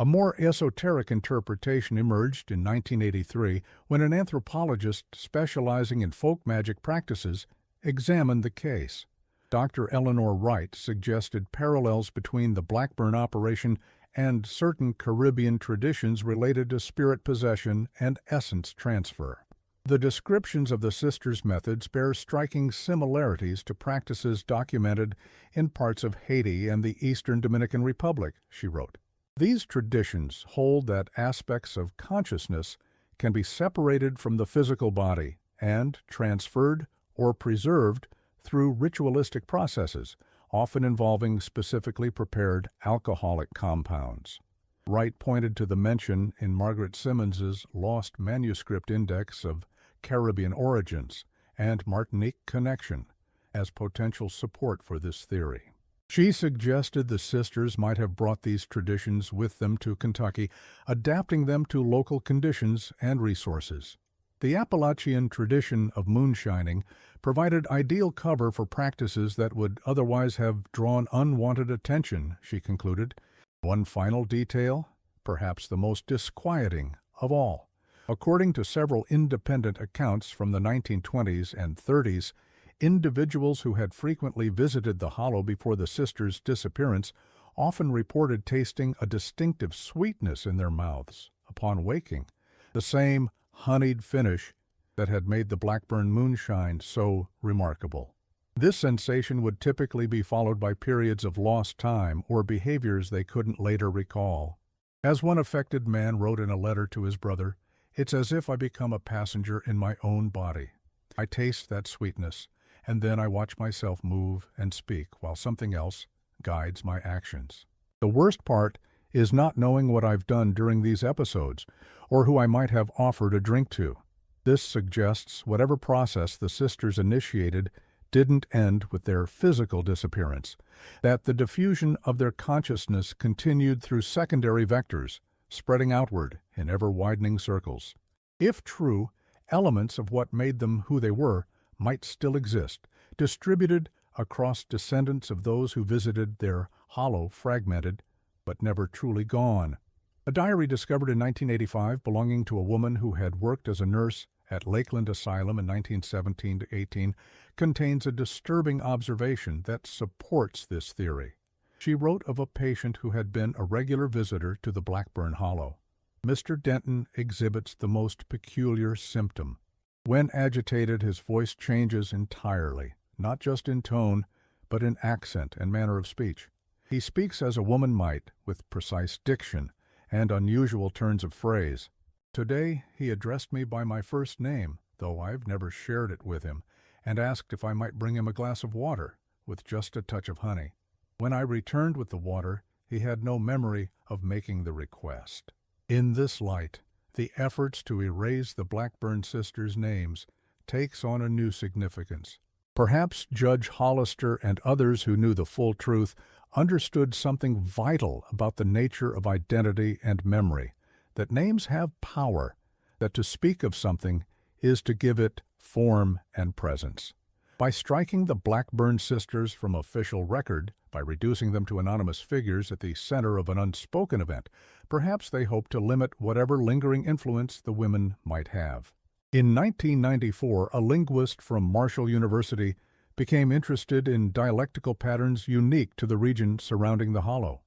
A more esoteric interpretation emerged in 1983 when an anthropologist specializing in folk magic practices examined the case. Dr. Eleanor Wright suggested parallels between the Blackburn operation and certain Caribbean traditions related to spirit possession and essence transfer. The descriptions of the sisters' methods bear striking similarities to practices documented in parts of Haiti and the Eastern Dominican Republic, she wrote. These traditions hold that aspects of consciousness can be separated from the physical body and transferred or preserved through ritualistic processes, often involving specifically prepared alcoholic compounds. Wright pointed to the mention in Margaret Simmons's Lost Manuscript Index of Caribbean Origins and Martinique Connection as potential support for this theory. She suggested the sisters might have brought these traditions with them to Kentucky, adapting them to local conditions and resources. The Appalachian tradition of moonshining provided ideal cover for practices that would otherwise have drawn unwanted attention, she concluded. One final detail, perhaps the most disquieting of all. According to several independent accounts from the 1920s and 30s, individuals who had frequently visited the hollow before the sisters' disappearance often reported tasting a distinctive sweetness in their mouths upon waking, the same honeyed finish that had made the Blackburn moonshine so remarkable. This sensation would typically be followed by periods of lost time or behaviors they couldn't later recall. As one affected man wrote in a letter to his brother, "It's as if I become a passenger in my own body. I taste that sweetness, and then I watch myself move and speak while something else guides my actions. The worst part is not knowing what I've done during these episodes, or who I might have offered a drink to. This suggests whatever process the sisters initiated didn't end with their physical disappearance, that the diffusion of their consciousness continued through secondary vectors, spreading outward in ever-widening circles. If true, elements of what made them who they were might still exist, distributed across descendants of those who visited their hollow, fragmented, but never truly gone. A diary discovered in 1985 belonging to a woman who had worked as a nurse at Lakeland Asylum in 1917-18 contains a disturbing observation that supports this theory. She wrote of a patient who had been a regular visitor to the Blackburn Hollow. Mr. Denton exhibits the most peculiar symptom. When agitated, his voice changes entirely, not just in tone, but in accent and manner of speech. He speaks as a woman might, with precise diction and unusual turns of phrase. Today he addressed me by my first name, though I've never shared it with him, and asked if I might bring him a glass of water, with just a touch of honey. When I returned with the water, he had no memory of making the request. In this light, the efforts to erase the Blackburn sisters' names takes on a new significance. Perhaps Judge Hollister and others who knew the full truth understood something vital about the nature of identity and memory, that names have power, that to speak of something is to give it form and presence. By striking the Blackburn sisters from official record, by reducing them to anonymous figures at the center of an unspoken event, perhaps they hope to limit whatever lingering influence the women might have. In 1994, a linguist from Marshall University became interested in dialectical patterns unique to the region surrounding the hollow.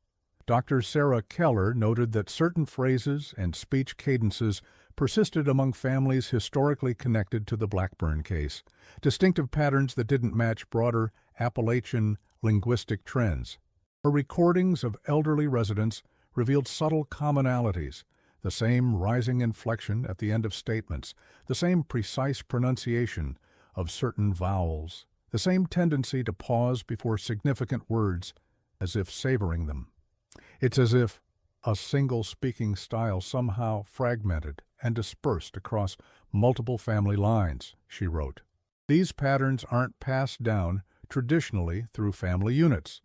Dr. Sarah Keller noted that certain phrases and speech cadences persisted among families historically connected to the Blackburn case, distinctive patterns that didn't match broader Appalachian linguistic trends. Her recordings of elderly residents revealed subtle commonalities, the same rising inflection at the end of statements, the same precise pronunciation of certain vowels, the same tendency to pause before significant words as if savoring them. It's as if a single speaking style somehow fragmented and dispersed across multiple family lines, she wrote. These patterns aren't passed down traditionally through family units.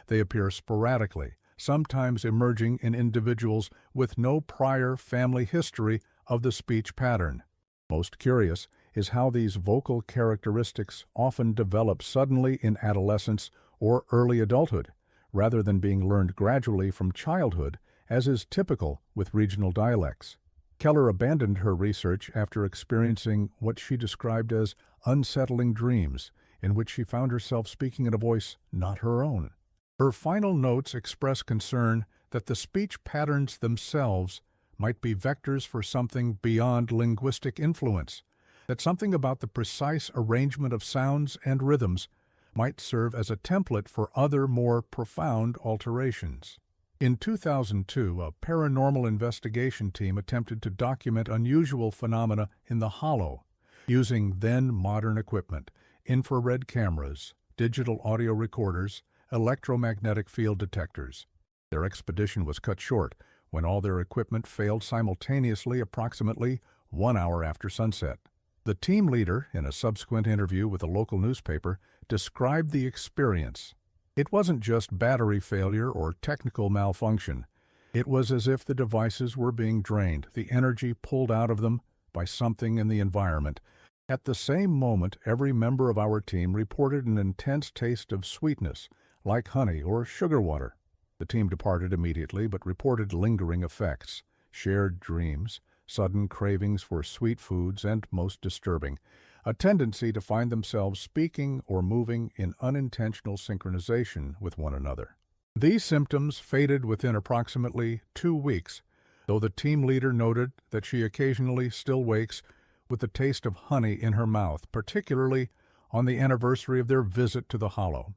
They appear sporadically, sometimes emerging in individuals with no prior family history of the speech pattern. Most curious is how these vocal characteristics often develop suddenly in adolescence or early adulthood, rather than being learned gradually from childhood as is typical with regional dialects. Keller abandoned her research after experiencing what she described as unsettling dreams, in which she found herself speaking in a voice not her own. Her final notes express concern that the speech patterns themselves might be vectors for something beyond linguistic influence, that something about the precise arrangement of sounds and rhythms might serve as a template for other more profound alterations. In 2002, a paranormal investigation team attempted to document unusual phenomena in the Hollow, using then-modern equipment, infrared cameras, digital audio recorders, electromagnetic field detectors. Their expedition was cut short when all their equipment failed simultaneously approximately 1 hour after sunset. The team leader, in a subsequent interview with a local newspaper, described the experience. It wasn't just battery failure or technical malfunction. It was as if the devices were being drained, the energy pulled out of them by something in the environment. At the same moment, every member of our team reported an intense taste of sweetness, like honey or sugar water. The team departed immediately, but reported lingering effects, shared dreams, sudden cravings for sweet foods, and, most disturbing, a tendency to find themselves speaking or moving in unintentional synchronization with one another. These symptoms faded within approximately 2 weeks, though the team leader noted that she occasionally still wakes with the taste of honey in her mouth, particularly on the anniversary of their visit to the Hollow.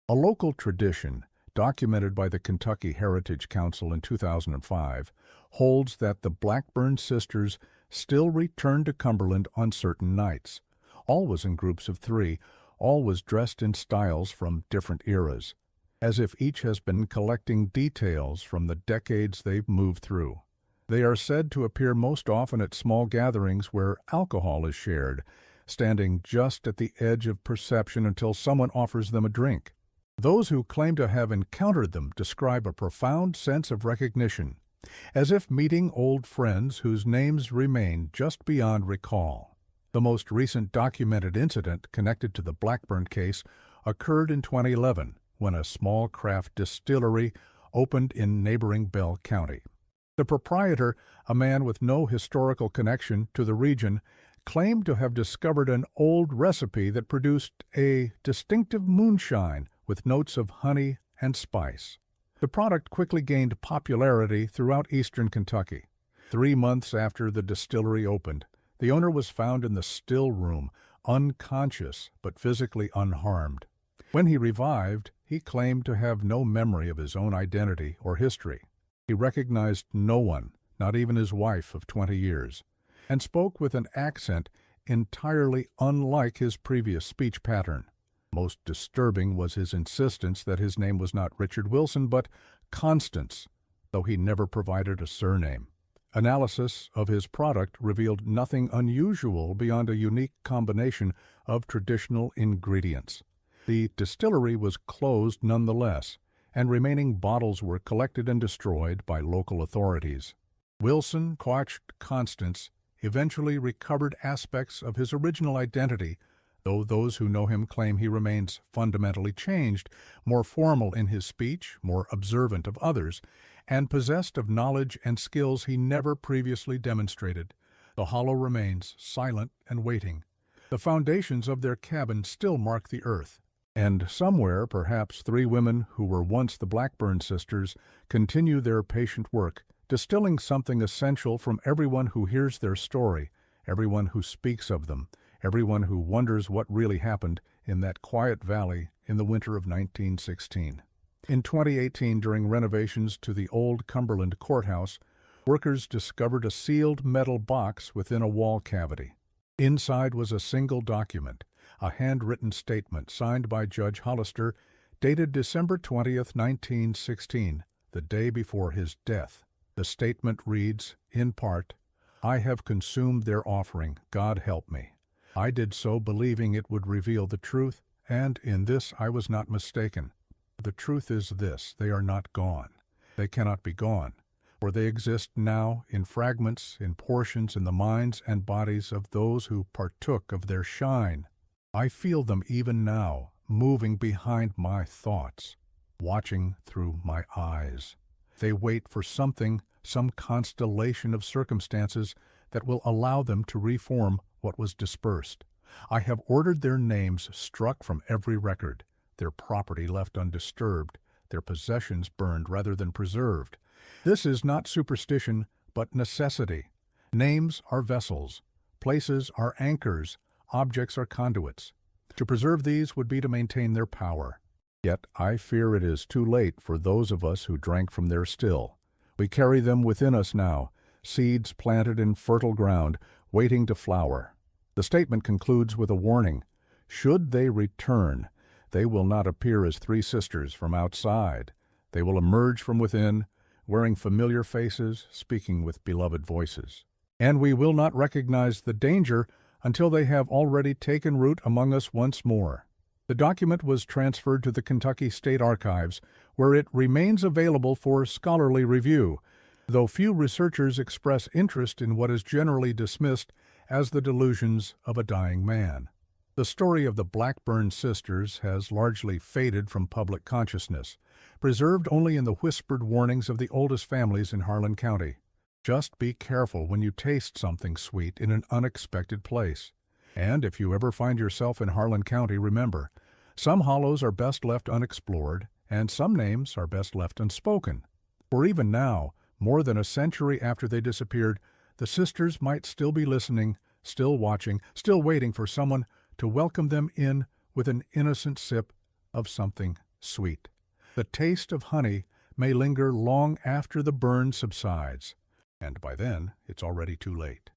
A local tradition, documented by the Kentucky Heritage Council in 2005, holds that the Blackburn sisters still return to Cumberland on certain nights, always in groups of 3, always dressed in styles from different eras, as if each has been collecting details from the decades they've moved through. They are said to appear most often at small gatherings where alcohol is shared, standing just at the edge of perception until someone offers them a drink. Those who claim to have encountered them describe a profound sense of recognition, as if meeting old friends whose names remain just beyond recall. The most recent documented incident connected to the Blackburn case occurred in 2011, when a small craft distillery opened in neighboring Bell County. The proprietor, a man with no historical connection to the region, claimed to have discovered an old recipe that produced a distinctive moonshine with notes of honey and spice. The product quickly gained popularity throughout eastern Kentucky. 3 months after the distillery opened, the owner was found in the still room, unconscious but physically unharmed. When he revived, he claimed to have no memory of his own identity or history. He recognized no one, not even his wife of 20 years, and spoke with an accent entirely unlike his previous speech pattern. Most disturbing was his insistence that his name was not Richard Wilson, but Constance, though he never provided a surname. Analysis of his product revealed nothing unusual beyond a unique combination of traditional ingredients. The distillery was closed nonetheless, and remaining bottles were collected and destroyed by local authorities. Wilson, coached Constance, eventually recovered aspects of his original identity, though those who know him claim he remains fundamentally changed, more formal in his speech, more observant of others, and possessed of knowledge and skills he never previously demonstrated. The Hollow remains silent and waiting. The foundations of their cabin still mark the earth, and somewhere perhaps 3 women who were once the Blackburn sisters continue their patient work, distilling something essential from everyone who hears their story, everyone who speaks of them, everyone who wonders what really happened in that quiet valley in the winter of 1916. In 2018, during renovations to the old Cumberland courthouse, workers discovered a sealed metal box within a wall cavity. Inside was a single document, a handwritten statement signed by Judge Hollister, dated December 20th, 1916, the day before his death. The statement reads, in part, "I have consumed their offering, God help me. I did so believing it would reveal the truth, and in this I was not mistaken. The truth is this: they are not gone. They cannot be gone, for they exist now in fragments, in portions in the minds and bodies of those who partook of their shine. I feel them even now, moving behind my thoughts, watching through my eyes. They wait for something, some constellation of circumstances that will allow them to reform what was dispersed. I have ordered their names struck from every record, their property left undisturbed, their possessions burned rather than preserved. This is not superstition, but necessity. Names are vessels, places are anchors, objects are conduits. To preserve these would be to maintain their power. Yet I fear it is too late for those of us who drank from their still. We carry them within us now, seeds planted in fertile ground, waiting to flower. The statement concludes with a warning. Should they return, they will not appear as three sisters from outside. They will emerge from within, wearing familiar faces, speaking with beloved voices. And we will not recognize the danger until they have already taken root among us once more. The document was transferred to the Kentucky State Archives, where it remains available for scholarly review, though few researchers express interest in what is generally dismissed as the delusions of a dying man. The story of the Blackburn sisters has largely faded from public consciousness, preserved only in the whispered warnings of the oldest families in Harlan County. Just be careful when you taste something sweet in an unexpected place. And if you ever find yourself in Harlan County, remember, some hollows are best left unexplored, and some names are best left unspoken. For even now, more than a century after they disappeared, the sisters might still be listening, still watching, still waiting for someone to welcome them in with an innocent sip of something sweet. The taste of honey may linger long after the burn subsides, and by then it's already too late.